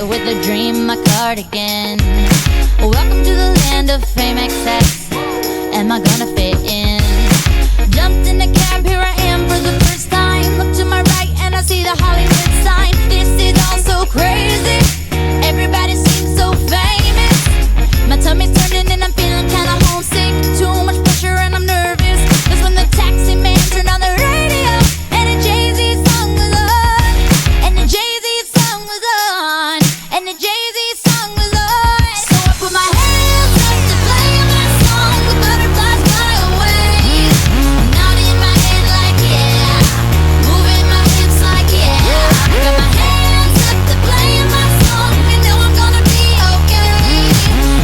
with a dream, my cardigan. Welcome to the land of fame excess. Am I gonna fit in? Jumped in a cab, here I am for the first time. Look to my right and I see the Hollywood sign. This is all so crazy. Everybody seems so famous. My tummy's turning and I'm feeling kinda homesick. Too much pressure and I'm nervous. That's when the taxi man turned on the radio and a Jay-Z song was on. And the Jay-Z song was on. And the Jay-Z song was on. So I put my hands up to play my song. The butterflies fly away. Nodding my head like yeah. Moving my hips like yeah. I got my hands up to play my song. You know I'm gonna be okay.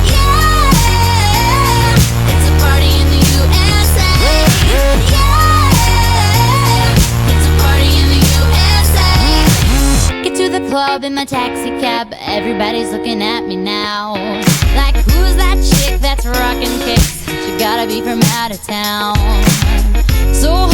Yeah. It's a party in the USA. Yeah. It's a party in the USA. Get to the club in my taxi cab. Everybody's looking at me now. Like, who's that chick that's rocking kicks? She gotta be from out of town. So